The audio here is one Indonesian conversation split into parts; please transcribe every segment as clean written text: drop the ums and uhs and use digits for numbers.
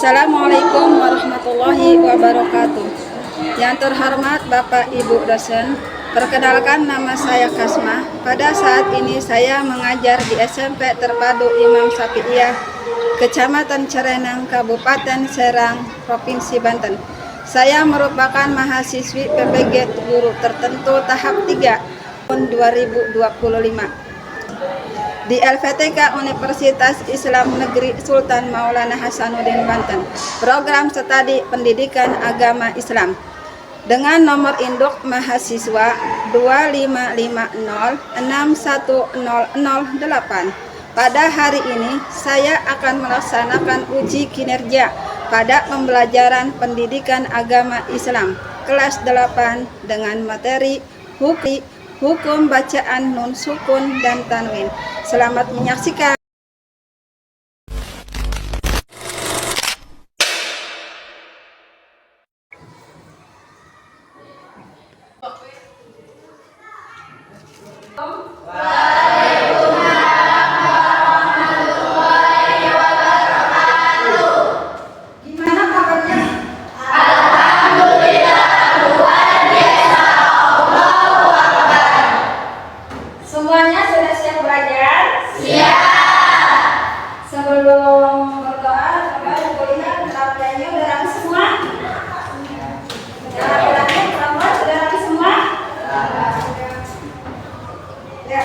Assalamualaikum warahmatullahi wabarakatuh. Yang terhormat Bapak Ibu dosen, perkenalkan nama saya Kasmah. Pada saat ini saya mengajar di SMP Terpadu Imam Syafi'iyah, Kecamatan Cerenang, Kabupaten Serang, Provinsi Banten. Saya merupakan mahasiswi PPG Guru Tertentu tahap 3 tahun 2025. Di LVTK Universitas Islam Negeri Sultan Maulana Hasanuddin Banten, program studi pendidikan agama Islam dengan nomor induk mahasiswa 2550610008. Pada hari ini saya akan melaksanakan uji kinerja pada pembelajaran pendidikan agama Islam kelas 8 dengan materi hukum bacaan nun sukun dan tanwin. Selamat menyaksikan. Semuanya sudah siap belajar? Siap. Sebelum berdoa, coba lihat terapiannya udah rapi semua? Terapiannya perempuan sudah rapi semua? Ya.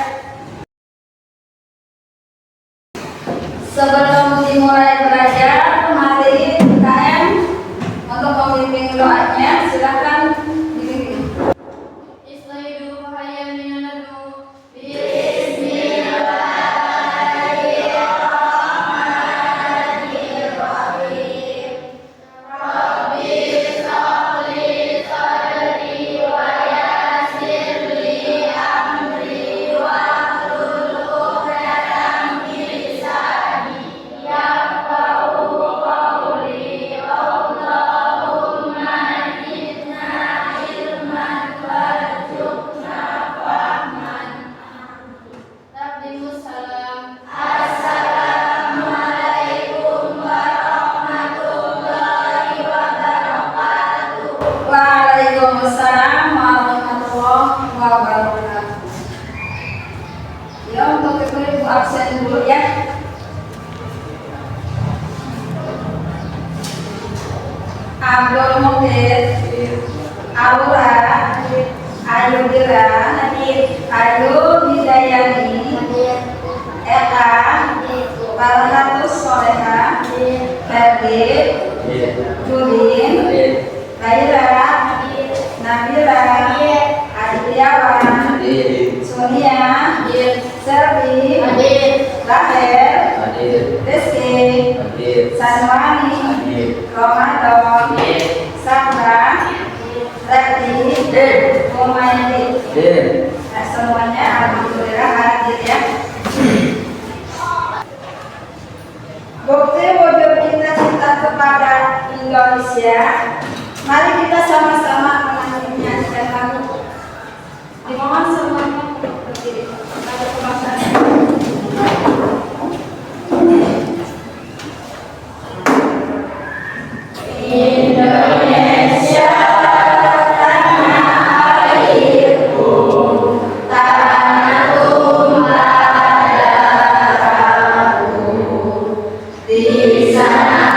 Sebelum dimulai belajar, mari KM untuk membimbing doanya, silakan dibimbing. Waalaikumsalam warahmatullahi wabarakatuh. Ya, untuk ibu absen dulu ya. Abdul Mukid, Aura, Ayudira, Ayu Hidayani, Eka, Farhatus Soleha, Ferdi, Judin, Laila, Nabila, Adiawan, Sonia, Serbi, Rahel, Rizky, Sanwani, Ramadan, Sabra, Rati, Mumaydi. Nah, semuanya alhamdulillah hadir ya. Bukti wujud kita cinta kepada Indonesia. Mari kita sama-sama menyanyikan lagu. Dimohon semuanya untuk berdiri. Lagu kebangsaan. Indonesia tanah airku, tanah tumpah darahku, di sana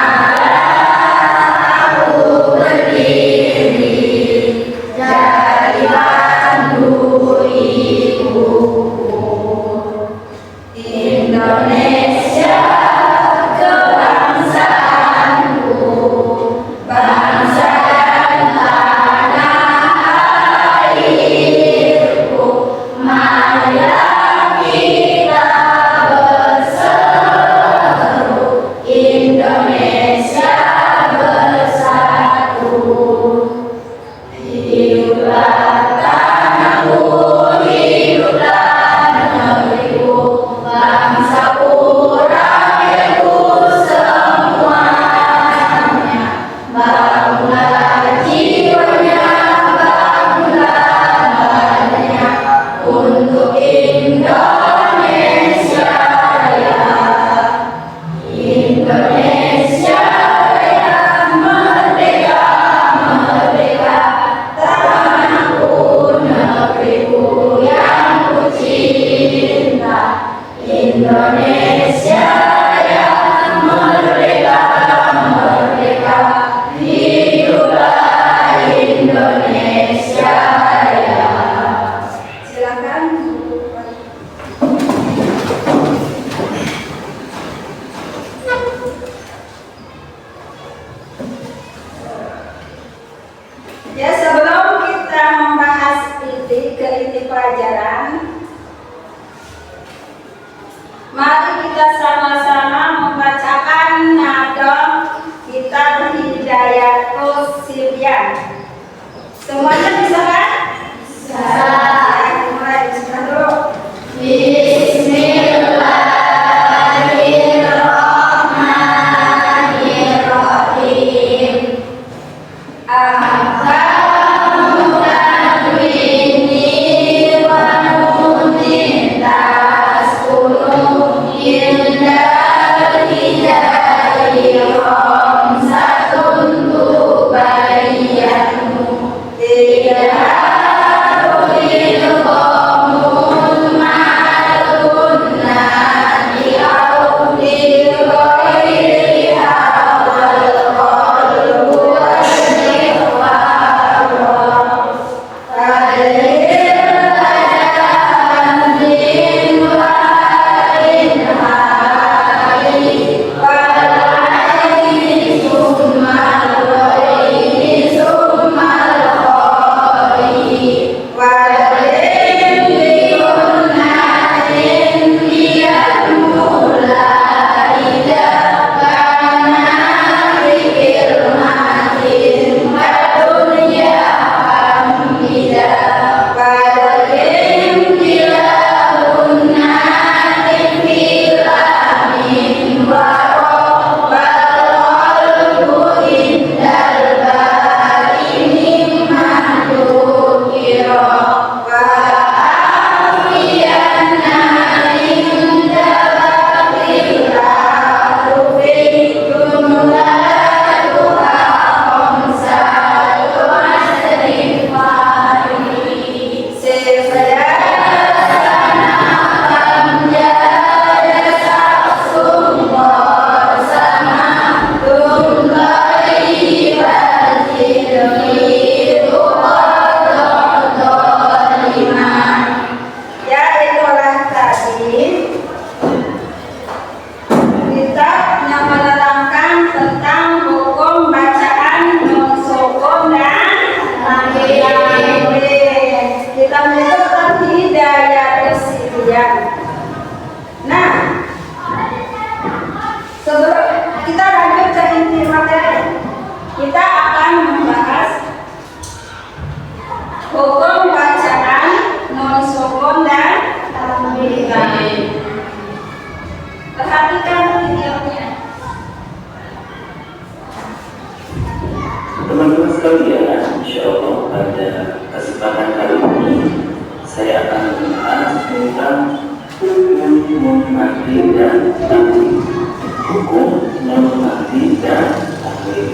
aku berdiri dari bangku ibuku. Indonesia kebangsaanku, bangsa dan tanah airku, marilah kita berseru, Indonesia bersatu. Hiduplah tanahku, hiduplah negeriku, bangsaku, rakyatku semuanya. Bangunlah jiwanya, bangunlah badannya untuk Indonesia Raya. Indonesia Raya. Silakan. Ya, sebelum kita membahas inti pelajaran, mari kita sama-sama membacakan nadom Kitab Hidayatus Sibyan. Semuanya bisa kan? Bisa. Mulai bismillah dulu. Bismillahirrahmanirrahim. Teman-teman sekalian, insya Allah pada kesempatan kali ini saya akan membahas tentang hukum mati dan takwil. Hukum mati dan takwil.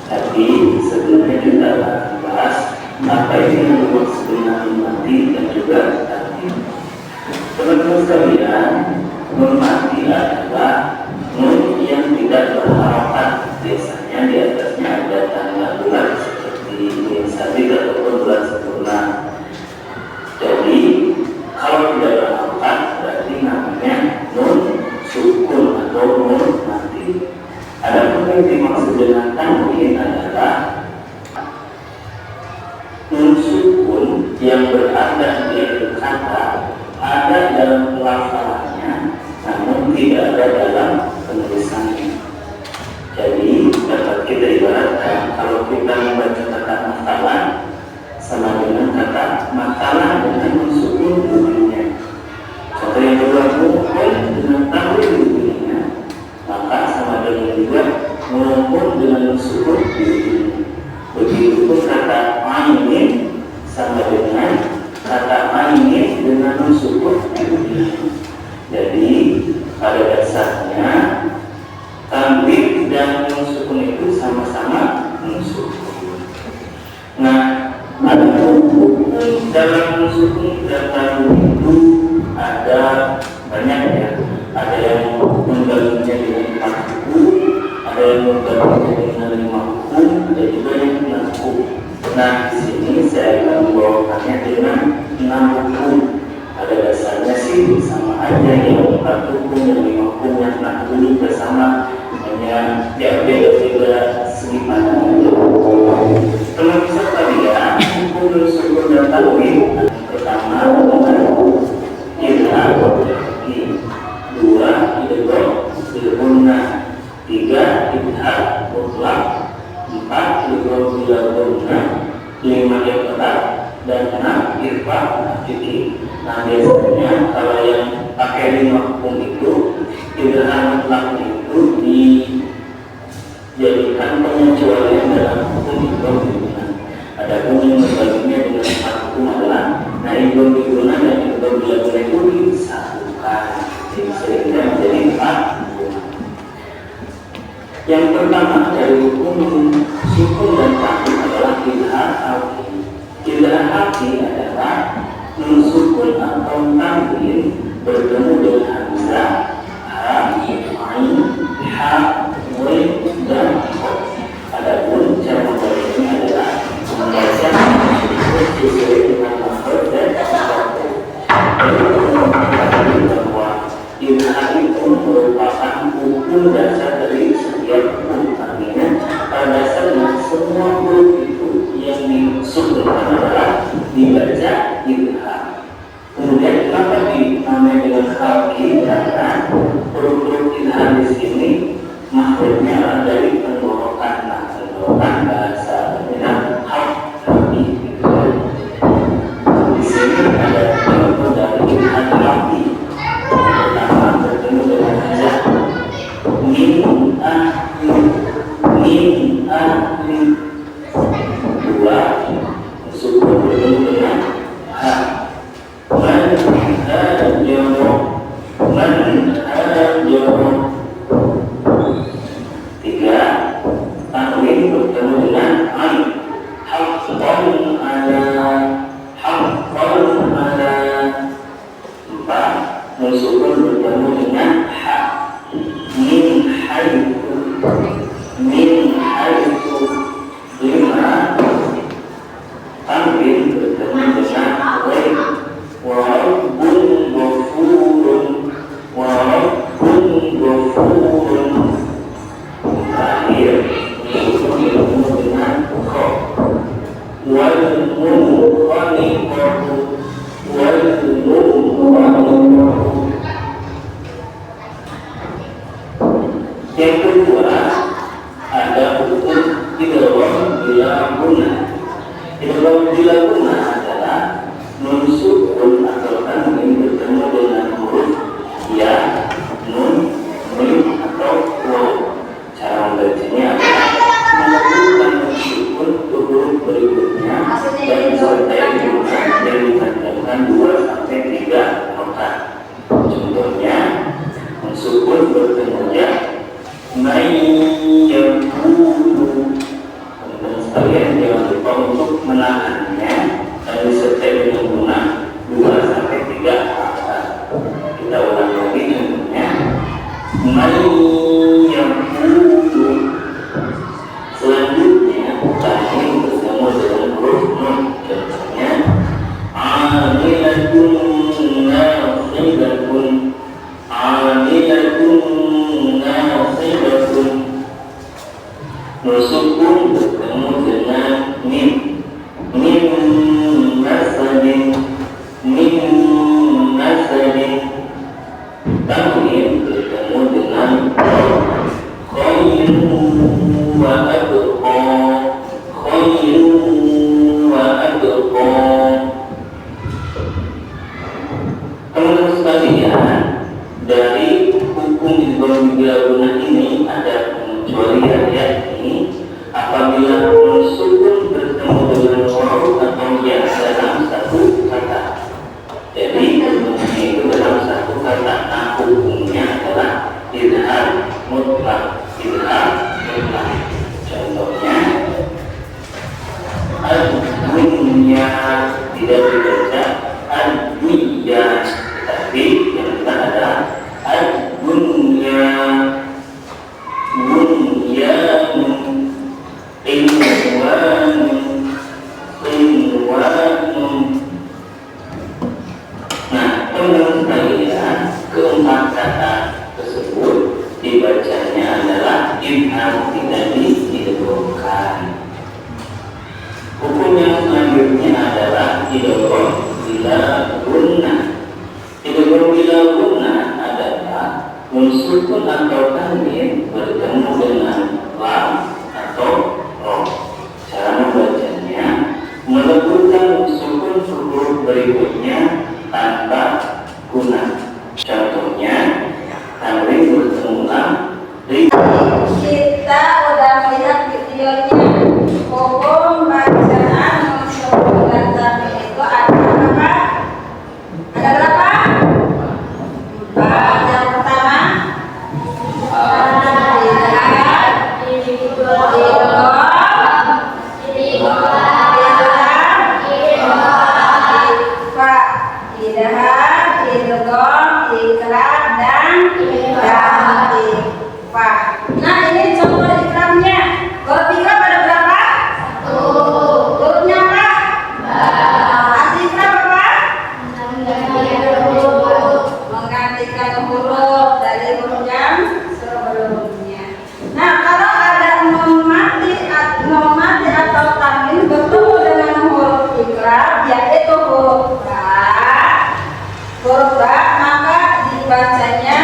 Tapi sebelumnya kita akan membahas apa ini maksud dengan mati dan juga takwil. Teman-teman sekalian, mati adalah yang tidak berharapan. Biasanya di atasnya ada tanda bulan seperti bulan sabit ataupun bulan sempurna. Jadi kalau tidak berharapan berarti namanya nun sukun atau nun mati. Adapun yang dimaksud dengan tanwin adalah nun sukun yang berada di akhir kata, ada dalam pelafalannya namun tidak ada dalam penulisannya. Jadi dapat kita ibaratkan kalau kita membaca kata makalah sama dengan kata makalah dengan mensukun ujungnya. Contoh yang kedua, mungkin dengan takwil ujungnya, maka sama dengan juga mengumum dengan mensukun ujungnya. Begitu pun kata ainin sama dengan kata ainin dengan mensukun ujungnya. Jadi pada dasarnya tanwin dan nun sukun itu sama-sama nun sukun. Nah, ada hukum dalam nun sukun dan tanwin itu ada banyak ya. ada yang membaginya dengan 4 buku, ada yang membaginya dengan 5 buku, ada juga yang 6 buku. Nah, di sini saya akan membawakannya dengan 6 buku. Pada dasarnya sih sama aja, yang 4 buku, yang 5 buku, yang 6 buku juga sama, hanya ya beda-beda segi pandang. Teman-teman sekalian, buku Nusukun dan Tanwin pertama adalah Idgham, 2 idgham bil gunnah, 3 idgham mutlaq, 4 idgham bila gunnah, 5 iqlab, dan 6 ikhfa hakiki. Nah, biasanya kalau yang pakai 5 hukum itu, idgham mutlaq itu dijadikan pengecualian dalam hukum idgham bil gunnah. Adapun yang berbaginya dengan 4 hukum adalah idgham bil gunnah dan idgham bila gunnah itu disatukan, sehingga menjadi 4 hukum. Yang pertama dari hukum sukun dan tanwin adalah idgham haqi. Idgham haqi adalah nun sukun atau tanwin bertemu dengan hamzah, ha, ain, ha, wain, dan kha. Adapun cara membacanya adalah membaca sesuai dengan makhraj dan satu. Bahwa idgham itu merupakan hukum dasar dari setiap hukum. Artinya pada dasarnya semua huruf itu yang disukunkan adalah dibaca idgham. Kemudian kenapa dinamai dengan haqi? Karena huruf-huruf idgham di sini makhrajnya adalah dari tenggorokan. Nah, tenggorokan bahasa dengan haqi. Di sini ada contoh dari idgham haqi. Pertama bertemu dengan hamzah min ahli, min ahli. 2 sukun bertemu dengan ha, man hajara, man hajara. 3 tanwin bertemu dengan ain, haqqan ala, haqqan ala. 4 sukun bertemu dengan ha, min haitsu, min haitsu. 5 tanwin bertemu dengan wain, wa rabbun ghafurun, wa rabbun ghafurun. Terakhir sukun bertemu dengan kha, wal munkhaniqatu, wal munkhaniqatu. Yang kedua ada hukum idgham bila gunnah. Idgham bila gunnah adalah nun sukun atau tanwin bertemu dengan huruf ya, nun, mim atau waw. Cara membacanya adalah mengumpulkan nun sukun ke huruf berikutnya dan disertai gunnah dan dipanjangkan 2 sampai 3 harokat. Contohnya nun sukun bertemu ya, mayyakulu. Teman-teman sekalian jangan lupa untuk menahannya dan disertai dengan gunnah 2 sampai 3 harokat. Kita ulang lagi contohnya mayyakulu. Selanjutnya tanwin bertemu dengan huruf nun. Contohnya amilatun nasibatun, amilatun nasibatun. Nun sukun bertemu dengan mim, mim masadin, mim masadin. Tanwin bertemu dengan khairun wa abqa, khairun wa abqa. Teman-teman sekalian, dari hukum idgham bila gunnah ini ada pengecualian, yakni apabila nun sukun bertemu dengan waw atau ya dalam satu kata. Jadi hukumnya itu dalam satu kata. Nah, hukumnya adalah idgham mutlaq, idgham mutlaq. Contohnya ad-dunya tidak dibaca ad-dunya, tapi yang kita ada ad tersebut dibacanya adalah ibham, tidak diidghamkan. Hukum yang selanjutnya adalah idgham bila guna. Idgham bila guna adalah sukun atau tanwin bertemu dengan lam atau roh. Cara membacanya meleburkan sukun huruf berikutnya tanpa guna. Contohnya tanwin bertemu lam. Kita udah melihat videonya. Hukum bacaan sukun dan tanwin itu ada berapa? Ada berapa? Yang pertama nah ini contoh ikramnya. Huruf ikram ada berapa? Hurufnya apa? Arti ikram apa? Menggantikan huruf dari huruf yang sebelumnya. Nah, kalau ada nun mati atau tanwin bertemu dengan huruf ikram, yaitu huruf ba, maka dibacanya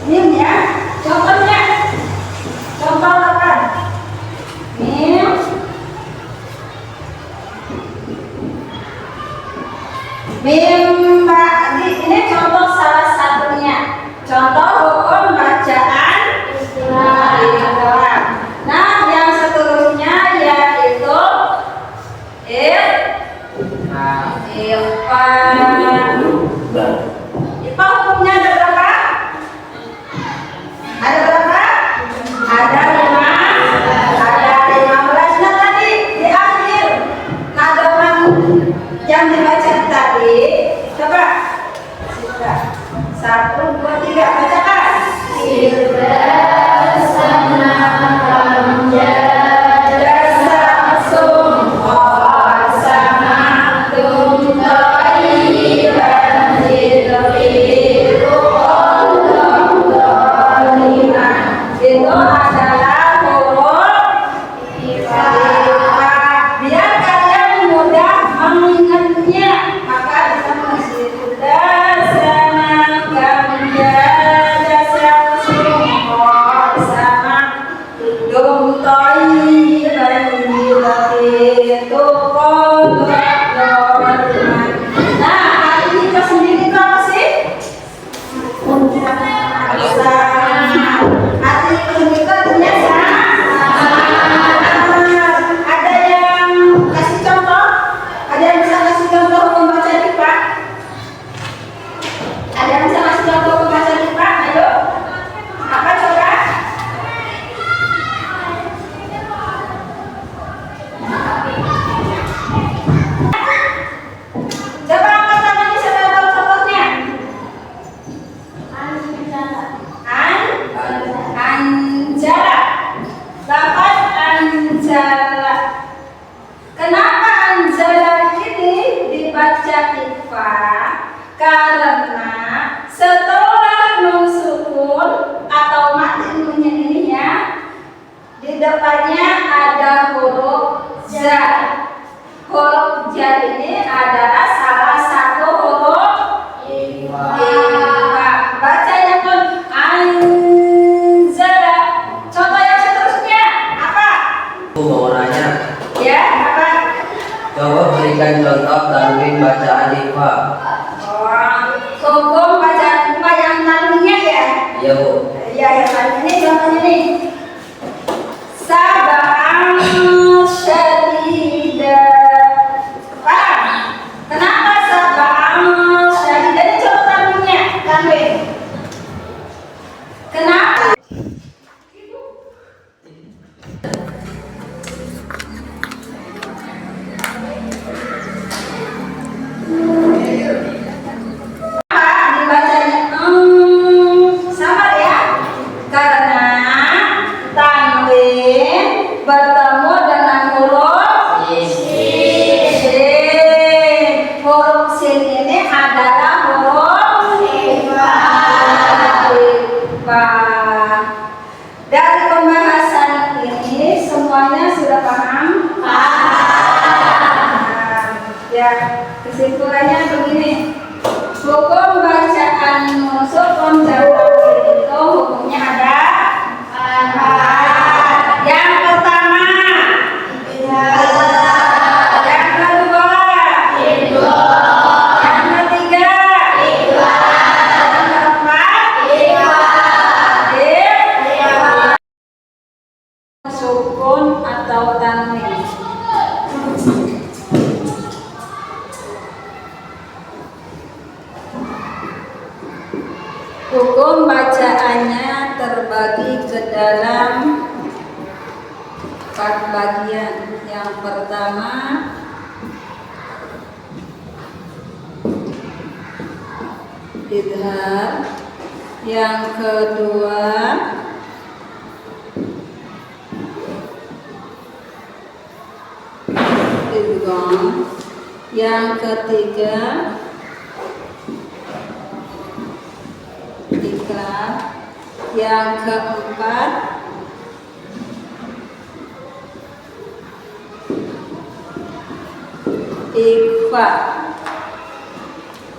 mim ya. Contohnya, contoh apa? Mim, ini contoh salah satunya. Contoh hukum bacaan idgham. Nah, yang seterusnya yaitu ikhfa. Ikhfa hukumnya ada berapa? Ada berapa? Ada 15. Nah, tadi di akhir nadoman yang dibaca tadi, coba 1, 2, 3 bacakan. Itu adalah huruf ikhfa. Biar kalian mudah mengingatnya, maka kita mengisi dasana kamja dasar sumur sama dum toyi itu nah, arti kita sendiri itu apa sih? Arti kita ternyata ada yang kasih contoh? Ada yang bisa kasih contoh membaca IPA? Ada yang bisa kasih contoh membaca IPA? Ayo, apa coba? Coba angkat tangannya, siapa yang tahu contohnya? Anjala. Lafaz anjala. Kenapa anjala ini dibaca ikhfa? Karena setelah nun sukun atau mati nunnya ini ya, di depannya ada huruf za. Huruf ja ini adalah salah satu huruf ikhfa. Bacanya pun anjala. Contoh yang seterusnya apa? Mau nanya, Ya, apa? coba berikan contoh tanwin bacaan ikhfa. Hukum bacaan ikhfa yang tanwinnya ya? Iya Bu. Ya, yang tanwin ini contohnya nih. Sab'an syadida. Paham? Kenapa sab'an syadida? Ini contoh tanwinnya, tanwin. Kenapa? Dibacanya sama ya, karena Hukum bacaannya terbagi ke dalam 4 bagian. Yang pertama, idhar. Yang kedua, idgham. Yang ketiga, iqrar. Yang keempat, ikhfa.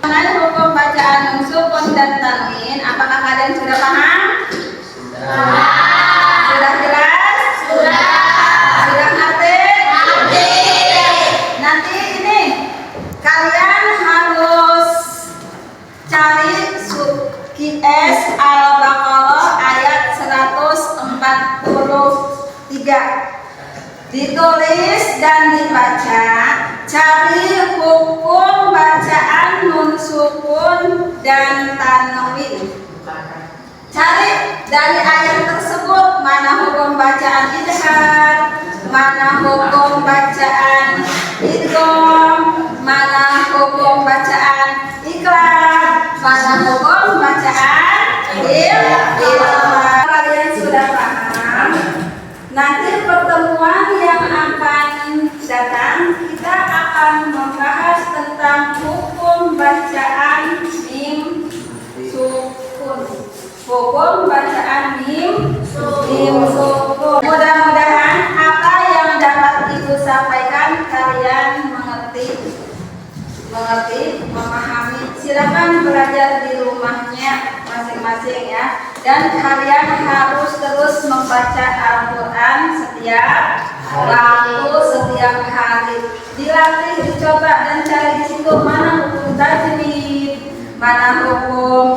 Mengenai hukum bacaan nun sukun dan tanwin, apakah kalian sudah paham? Sudah jelas? Sudah ngerti? Nanti ini kalian harus cari QS Al-Baqarah ayat 143. Ditulis dan dibaca. Cari hukum bacaan nun sukun dan tanwin. Cari dari ayat tersebut mana hukum bacaan idhar, mana hukum bacaan idgham, mana hukum bacaan iqrar, mana hukum bacaan ikhfa. Kalian sudah paham? Nanti pertemuan yang akan datang kita akan membahas tentang hukum bacaan mim sukun. Hukum bacaan mim sukun. Mudah-mudahan apa yang dapat Ibu sampaikan kalian mengerti, memahami. Silakan belajar di rumahnya masing-masing ya. Dan kalian harus terus membaca Al-Quran setiap waktu, setiap hari. Dilatih, dicoba dan cari di situ mana hukum tajwid, mana hukum